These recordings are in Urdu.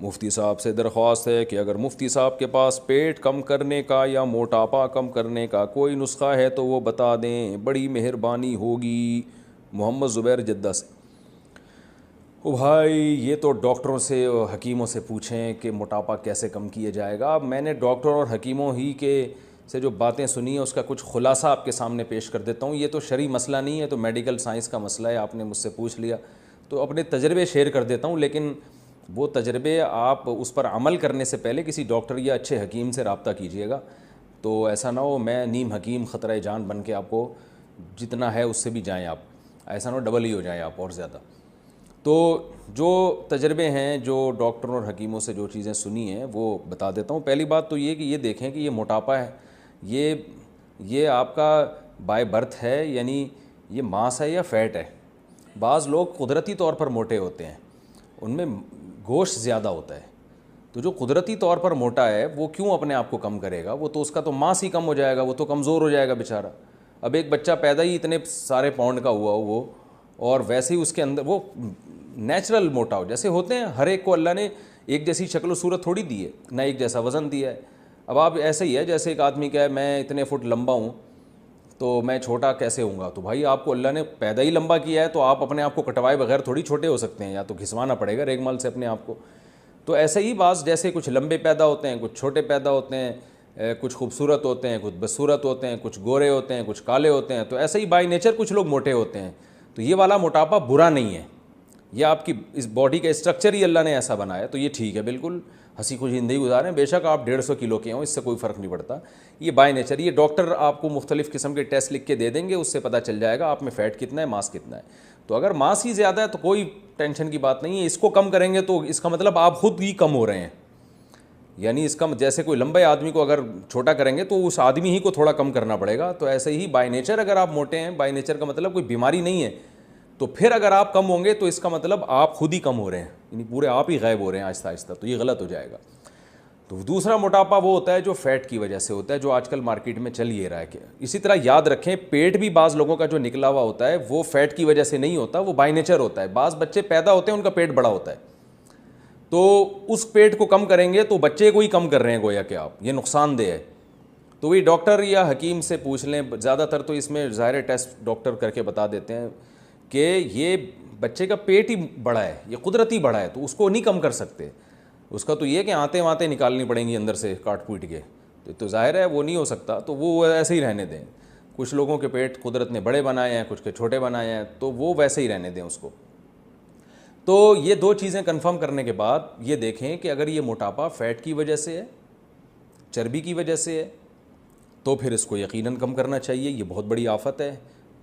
مفتی صاحب سے درخواست ہے کہ اگر مفتی صاحب کے پاس پیٹ کم کرنے کا یا موٹاپا کم کرنے کا کوئی نسخہ ہے تو وہ بتا دیں، بڑی مہربانی ہوگی۔ محمد زبیر جدہ سے۔ او بھائی یہ تو ڈاکٹروں سے اور حکیموں سے پوچھیں کہ موٹاپا کیسے کم کیا جائے گا۔ اب میں نے ڈاکٹر اور حکیموں ہی کے سے جو باتیں سنی ہیں اس کا کچھ خلاصہ آپ کے سامنے پیش کر دیتا ہوں۔ یہ تو شرعی مسئلہ نہیں ہے، تو میڈیکل سائنس کا مسئلہ ہے، آپ نے مجھ سے پوچھ لیا تو اپنے تجربے شیئر کر دیتا ہوں، لیکن وہ تجربے آپ اس پر عمل کرنے سے پہلے کسی ڈاکٹر یا اچھے حکیم سے رابطہ کیجیے گا، تو ایسا نہ ہو میں نیم حکیم خطرہ جان بن کے آپ کو جتنا ہے اس سے بھی جائیں، آپ ایسا نہ ہو ڈبل ہی ہو جائیں آپ اور زیادہ۔ تو جو تجربے ہیں، جو ڈاکٹروں اور حکیموں سے جو چیزیں سنی ہیں وہ بتا دیتا ہوں۔ پہلی بات تو یہ کہ یہ دیکھیں کہ یہ موٹاپا ہے، یہ آپ کا بائی برتھ ہے، یعنی یہ ماس ہے یا فیٹ ہے۔ بعض لوگ قدرتی طور پر موٹے ہوتے ہیں، ان میں گوشت زیادہ ہوتا ہے، تو جو قدرتی طور پر موٹا ہے وہ کیوں اپنے آپ کو کم کرے گا؟ وہ تو اس کا تو ماس ہی کم ہو جائے گا، وہ تو کمزور ہو جائے گا بیچارہ۔ اب ایک بچہ پیدا ہی اتنے سارے پاؤنڈ کا ہوا وہ، اور ویسے ہی اس کے اندر وہ نیچرل موٹا ہو جیسے ہوتے ہیں، ہر ایک کو اللہ نے ایک جیسی شکل و صورت تھوڑی دی ہے، نہ ایک جیسا وزن دیا ہے۔ اب آپ ایسے ہی ہے جیسے ایک آدمی کا ہے میں اتنے فٹ لمبا ہوں تو میں چھوٹا کیسے ہوں گا؟ تو بھائی آپ کو اللہ نے پیدا ہی لمبا کیا ہے، تو آپ اپنے آپ کو کٹوائے بغیر تھوڑی چھوٹے ہو سکتے ہیں، یا تو گھسوانا پڑے گا ریگ مال سے اپنے آپ کو۔ تو ایسے ہی بعض جیسے کچھ لمبے پیدا ہوتے ہیں، کچھ چھوٹے پیدا ہوتے ہیں، کچھ خوبصورت ہوتے ہیں، کچھ بدصورت ہوتے ہیں، کچھ گورے ہوتے ہیں، کچھ کالے ہوتے ہیں، تو ایسے ہی بائی نیچر کچھ لوگ موٹے ہوتے ہیں۔ تو یہ والا موٹاپا برا نہیں ہے، یہ آپ کی اس باڈی کا اسٹرکچر ہی اللہ نے ایسا بنایا، تو یہ ٹھیک ہے، بالکل ہنسی خوشی زندگی گزاریں، بے شک آپ 150 کلو کے ہوں، اس سے کوئی فرق نہیں پڑتا، یہ بائی نیچر۔ یہ ڈاکٹر آپ کو مختلف قسم کے ٹیسٹ لکھ کے دے دیں گے، اس سے پتہ چل جائے گا آپ میں فیٹ کتنا ہے، ماس کتنا ہے۔ تو اگر ماس ہی زیادہ ہے تو کوئی ٹینشن کی بات نہیں ہے، اس کو کم کریں گے تو اس کا مطلب آپ خود ہی کم ہو رہے ہیں، یعنی اس کا جیسے کوئی لمبے آدمی کو اگر چھوٹا کریں گے تو اس آدمی ہی کو تھوڑا کم کرنا پڑے گا، تو ایسے ہی بائی نیچر اگر آپ موٹے ہیں، بائی نیچر کا مطلب کوئی بیماری نہیں ہے، تو پھر اگر آپ کم ہوں گے تو اس کا مطلب آپ خود ہی کم ہو رہے ہیں، یعنی پورے آپ ہی غائب ہو رہے ہیں آہستہ آہستہ، تو یہ غلط ہو جائے گا۔ تو دوسرا موٹاپا وہ ہوتا ہے جو فیٹ کی وجہ سے ہوتا ہے، جو آج کل مارکیٹ میں چل یہ رہا ہے۔ کہ اسی طرح یاد رکھیں پیٹ بھی بعض لوگوں کا جو نکلا ہوا ہوتا ہے وہ فیٹ کی وجہ سے نہیں ہوتا، وہ بائی نیچر ہوتا ہے۔ بعض بچے پیدا ہوتے ہیں ان کا پیٹ بڑا ہوتا ہے، تو اس پیٹ کو کم کریں گے تو بچے کو ہی کم کر رہے ہیں گویا کہ آپ، یہ نقصان دہ ہے۔ تو وہی ڈاکٹر یا حکیم سے پوچھ لیں، زیادہ تر تو اس میں ظاہر ٹیسٹ ڈاکٹر کر کے بتا دیتے ہیں کہ یہ بچے کا پیٹ ہی بڑا ہے، یہ قدرتی بڑا ہے، تو اس کو نہیں کم کر سکتے۔ اس کا تو یہ کہ آنتے وانتے نکالنی پڑیں گی اندر سے کاٹ پوٹ کے، تو ظاہر ہے وہ نہیں ہو سکتا، تو وہ ایسے ہی رہنے دیں۔ کچھ لوگوں کے پیٹ قدرت نے بڑے بنائے ہیں، کچھ کے چھوٹے بنائے ہیں، تو وہ ویسے ہی رہنے دیں اس کو۔ تو یہ دو چیزیں کنفرم کرنے کے بعد یہ دیکھیں کہ اگر یہ موٹاپا فیٹ کی وجہ سے ہے، چربی کی وجہ سے ہے، تو پھر اس کو یقیناً کم کرنا چاہیے، یہ بہت بڑی آفت ہے،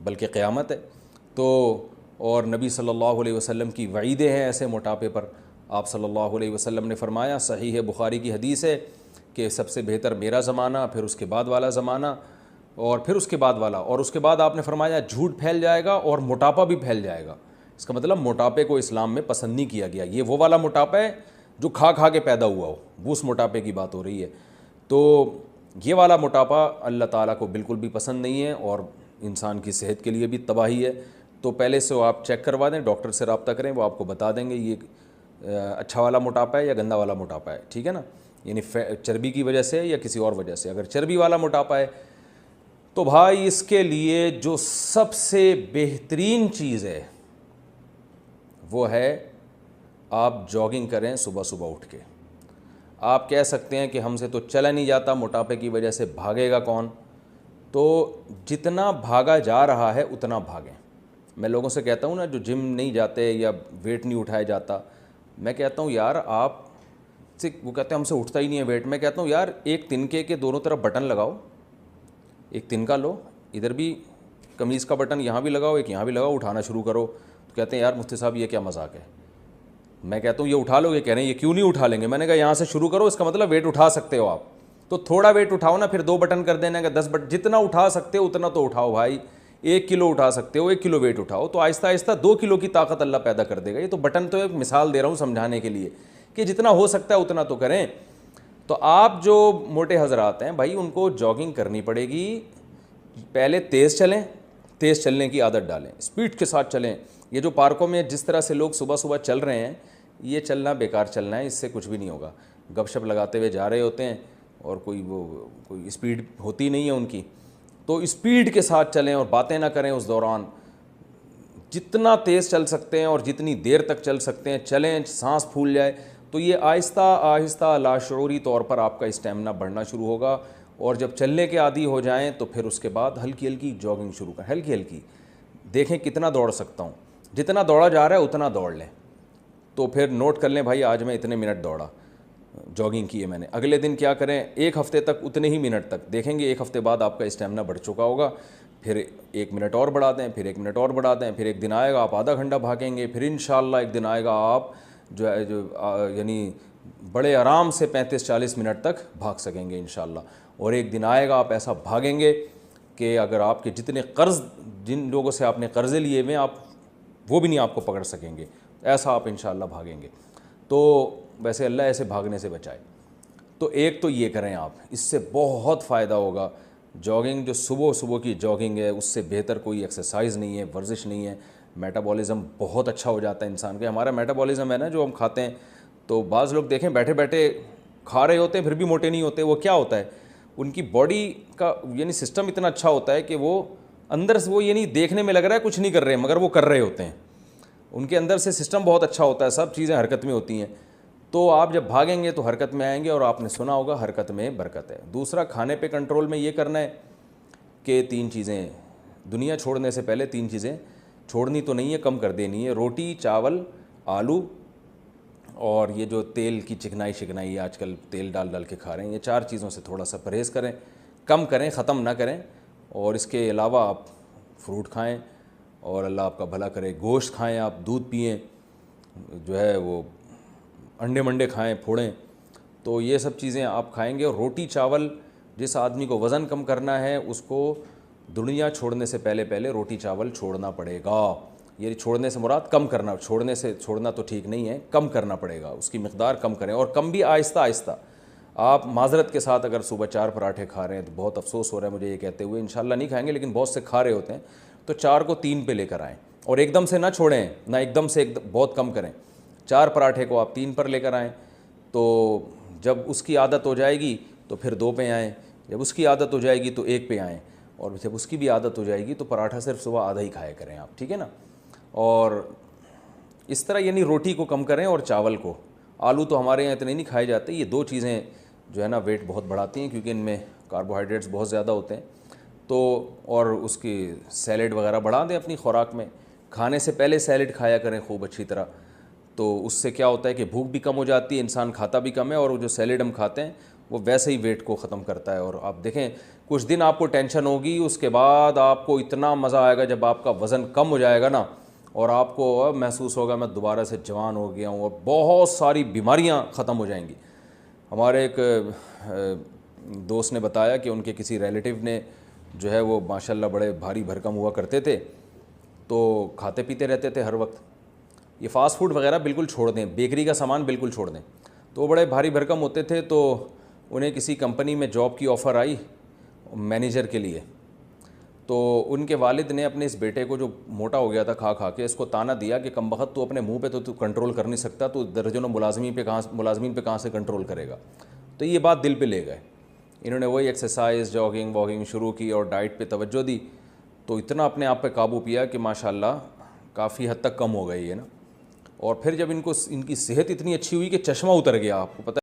بلکہ قیامت ہے۔ تو اور نبی صلی اللہ علیہ وسلم کی وعیدیں ہیں ایسے موٹاپے پر۔ آپ صلی اللہ علیہ وسلم نے فرمایا، صحیح بخاری کی حدیث ہے کہ سب سے بہتر میرا زمانہ، پھر اس کے بعد والا زمانہ، اور پھر اس کے بعد والا، اور اس کے بعد آپ نے فرمایا جھوٹ پھیل جائے گا اور موٹاپا بھی پھیل جائے گا۔ اس کا مطلب موٹاپے کو اسلام میں پسند نہیں کیا گیا، یہ وہ والا موٹاپا ہے جو کھا کھا کے پیدا ہوا ہو، وہ اس موٹاپے کی بات ہو رہی ہے۔ تو یہ والا موٹاپا اللہ تعالیٰ کو بالکل بھی پسند نہیں ہے، اور انسان کی صحت کے لیے بھی تباہی ہے۔ تو پہلے سے آپ چیک کروا دیں، ڈاکٹر سے رابطہ کریں، وہ آپ کو بتا دیں گے یہ اچھا والا موٹاپا ہے یا گندا والا موٹاپا ہے، ٹھیک ہے نا؟ یعنی چربی کی وجہ سے یا کسی اور وجہ سے۔ اگر چربی والا موٹاپا ہے تو بھائی اس کے لیے جو سب سے بہترین چیز ہے وہ ہے آپ جاگنگ کریں صبح صبح اٹھ کے۔ آپ کہہ سکتے ہیں کہ ہم سے تو چلا نہیں جاتا موٹاپے کی وجہ سے، بھاگے گا کون؟ تو جتنا بھاگا جا رہا ہے اتنا بھاگیں۔ میں لوگوں سے کہتا ہوں نا جو جم نہیں جاتے یا ویٹ نہیں اٹھایا جاتا، میں کہتا ہوں یار آپ سے، وہ کہتے ہیں ہم سے اٹھتا ہی نہیں ہے ویٹ، میں کہتا ہوں یار ایک تنکے کے دونوں طرف بٹن لگاؤ، ایک تنکا لو، ادھر بھی قمیض کا بٹن یہاں بھی لگاؤ، ایک یہاں بھی لگاؤ، اٹھانا شروع کرو۔ تو کہتے ہیں یار مفتی صاحب یہ کیا مذاق ہے؟ میں کہتا ہوں یہ اٹھا لو گے، کہہ رہے ہیں یہ کیوں نہیں اٹھا لیں گے؟ میں نے کہا یہاں سے شروع کرو، اس کا مطلب ویٹ اٹھا سکتے ہو آپ، تو تھوڑا ویٹ اٹھاؤ نا، پھر 2 بٹن کر دینا کہ 10 بٹن، جتنا اٹھا سکتے ہو اتنا تو اٹھاؤ بھائی۔ 1 کلو اٹھا سکتے ہو، 1 کلو ویٹ اٹھاؤ، تو آہستہ آہستہ 2 کلو کی طاقت اللہ پیدا کر دے گا۔ یہ تو بٹن تو ایک مثال دے رہا ہوں سمجھانے کے لیے کہ جتنا ہو سکتا ہے اتنا تو کریں۔ تو آپ جو موٹے حضرات ہیں بھائی ان کو جاگنگ کرنی پڑے گی، پہلے تیز چلیں، تیز چلنے کی عادت ڈالیں، اسپیڈ کے ساتھ چلیں۔ یہ جو پارکوں میں جس طرح سے لوگ صبح صبح چل رہے ہیں یہ چلنا بیکار چلنا ہے، اس سے کچھ بھی نہیں ہوگا. گپ شپ لگاتے ہوئے جا رہے ہوتے ہیں اور کوئی اسپیڈ ہوتی نہیں ہے ان کی، تو اسپیڈ کے ساتھ چلیں اور باتیں نہ کریں اس دوران. جتنا تیز چل سکتے ہیں اور جتنی دیر تک چل سکتے ہیں چلیں، سانس پھول جائے. تو یہ آہستہ آہستہ لاشعوری طور پر آپ کا اسٹیمنا بڑھنا شروع ہوگا، اور جب چلنے کے عادی ہو جائیں تو پھر اس کے بعد ہلکی ہلکی جاگنگ شروع کریں. ہلکی ہلکی دیکھیں کتنا دوڑ سکتا ہوں، جتنا دوڑا جا رہا ہے اتنا دوڑ لیں. تو پھر نوٹ کر لیں بھائی آج میں اتنے منٹ دوڑا، جاگنگ کی ہے میں نے. اگلے دن کیا کریں، ایک ہفتے تک اتنے ہی منٹ تک دیکھیں گے. ایک ہفتے بعد آپ کا اسٹیمنا بڑھ چکا ہوگا، پھر 1 منٹ اور بڑھا دیں، پھر 1 منٹ اور بڑھا دیں. پھر ایک دن آئے گا آپ آدھا گھنٹہ بھاگیں گے. پھر انشاءاللہ ایک دن آئے گا آپ یعنی بڑے آرام سے 35-40 منٹ تک بھاگ سکیں گے انشاءاللہ. اور ایک دن آئے گا آپ ایسا بھاگیں گے کہ اگر آپ کے جتنے قرض، جن لوگوں سے آپ نے قرضے لیے ہوئے آپ وہ بھی نہیں آپ کو پکڑ سکیں گے، ایسا آپ انشاءاللہ بھاگیں گے. تو ویسے اللہ ایسے بھاگنے سے بچائے. تو ایک تو یہ کریں آپ، اس سے بہت فائدہ ہوگا. جاگنگ جو صبح کی جاگنگ ہے اس سے بہتر کوئی ایکسرسائز نہیں ہے، ورزش نہیں ہے. میٹابولزم بہت اچھا ہو جاتا ہے انسان کے. ہمارا میٹابولزم ہے نا جو ہم کھاتے ہیں، تو بعض لوگ دیکھیں بیٹھے بیٹھے کھا رہے ہوتے ہیں پھر بھی موٹے نہیں ہوتے. وہ کیا ہوتا ہے، ان کی باڈی کا یعنی سسٹم اتنا اچھا ہوتا ہے کہ وہ اندر سے وہ یعنی دیکھنے میں لگ رہا ہے کچھ نہیں کر رہے ہیں مگر وہ کر رہے ہوتے ہیں. ان کے اندر سے سسٹم بہت اچھا ہوتا ہے، سب چیزیں حرکت میں ہوتی ہیں. تو آپ جب بھاگیں گے تو حرکت میں آئیں گے، اور آپ نے سنا ہوگا حرکت میں برکت ہے. دوسرا، کھانے پہ کنٹرول میں یہ کرنا ہے کہ 3 چیزیں دنیا چھوڑنے سے پہلے 3 چیزیں چھوڑنی تو نہیں ہے، کم کر دینی ہے. روٹی، چاول، آلو، اور یہ جو تیل کی چکنائی آج کل تیل ڈال کے کھا رہے ہیں، یہ 4 چیزوں سے تھوڑا سا پرہیز کریں، کم کریں، ختم نہ کریں. اور اس کے علاوہ آپ فروٹ کھائیں، اور اللہ آپ کا بھلا کرے گوشت کھائیں، آپ دودھ پئیں، جو ہے وہ انڈے منڈے کھائیں، پھوڑیں. تو یہ سب چیزیں آپ کھائیں گے. اور روٹی چاول، جس آدمی کو وزن کم کرنا ہے اس کو دنیا چھوڑنے سے پہلے روٹی چاول چھوڑنا پڑے گا. یہ چھوڑنے سے مراد کم کرنا، چھوڑنا تو ٹھیک نہیں ہے، کم کرنا پڑے گا، اس کی مقدار کم کریں، اور کم بھی آہستہ آہستہ. آپ معذرت کے ساتھ اگر صبح 4 پراٹھے کھا رہے ہیں تو بہت افسوس ہو رہا ہے مجھے یہ کہتے ہوئے، انشاءاللہ نہیں کھائیں گے لیکن بہت سے کھا رہے ہوتے ہیں، تو 4 کو 3 پہ لے کر آئیں. اور ایک دم سے نہ چھوڑیں، نہ ایک دم سے بہت کم کریں. 4 پراٹھے کو آپ 3 پر لے کر آئیں. تو جب اس کی عادت ہو جائے گی تو پھر 2 پہ آئیں، جب اس کی عادت ہو جائے گی تو 1 پہ آئیں، اور جب اس کی بھی عادت ہو جائے گی تو پراٹھا صرف صبح آدھا ہی کھایا کریں آپ، ٹھیک ہے نا. اور اس طرح یعنی روٹی کو کم کریں اور چاول کو. آلو تو ہمارے یہاں اتنے نہیں کھائے جاتے. یہ 2 چیزیں جو ہے نا ویٹ بہت بڑھاتی ہیں کیونکہ ان میں کاربوہائیڈریٹس بہت زیادہ ہوتے ہیں. تو اور اس کی سیلڈ وغیرہ بڑھا دیں اپنی خوراک میں. کھانے سے پہلے سیلڈ کھایا کریں خوب اچھی طرح. تو اس سے کیا ہوتا ہے کہ بھوک بھی کم ہو جاتی ہے، انسان کھاتا بھی کم ہے، اور وہ جو سیلڈ ہم کھاتے ہیں وہ ویسے ہی ویٹ کو ختم کرتا ہے. اور آپ دیکھیں کچھ دن آپ کو ٹینشن ہوگی، اس کے بعد آپ کو اتنا مزہ آئے گا جب آپ کا وزن کم ہو جائے گا نا، اور آپ کو محسوس ہوگا میں دوبارہ سے جوان ہو گیا ہوں، اور بہت ساری بیماریاں ختم ہو جائیں گی. ہمارے ایک دوست نے بتایا کہ ان کے کسی ریلیٹیو نے جو ہے وہ ماشاءاللہ بڑے بھاری بھرکم ہوا کرتے تھے، تو کھاتے پیتے رہتے تھے ہر وقت. یہ فاسٹ فوڈ وغیرہ بالکل چھوڑ دیں، بیکری کا سامان بالکل چھوڑ دیں. تو وہ بڑے بھاری بھرکم ہوتے تھے، تو انہیں کسی کمپنی میں جاب کی آفر آئی مینیجر کے لیے. تو ان کے والد نے اپنے اس بیٹے کو جو موٹا ہو گیا تھا کھا کے، اس کو تانا دیا کہ کم بخت تو اپنے منہ پہ تو کنٹرول کر نہیں سکتا، تو درجنوں ملازمین پہ کہاں سے کنٹرول کرے گا. تو یہ بات دل پہ لے گئے. انہوں نے وہی ایکسرسائز، جاگنگ واگنگ شروع کی اور ڈائٹ پہ توجہ دی. تو اتنا اپنے آپ پہ قابو پیا کہ ماشاءاللہ کافی حد تک کم ہو گئی ہے نا. اور پھر جب ان کی صحت اتنی اچھی ہوئی کہ چشمہ اتر گیا. آپ کو پتہ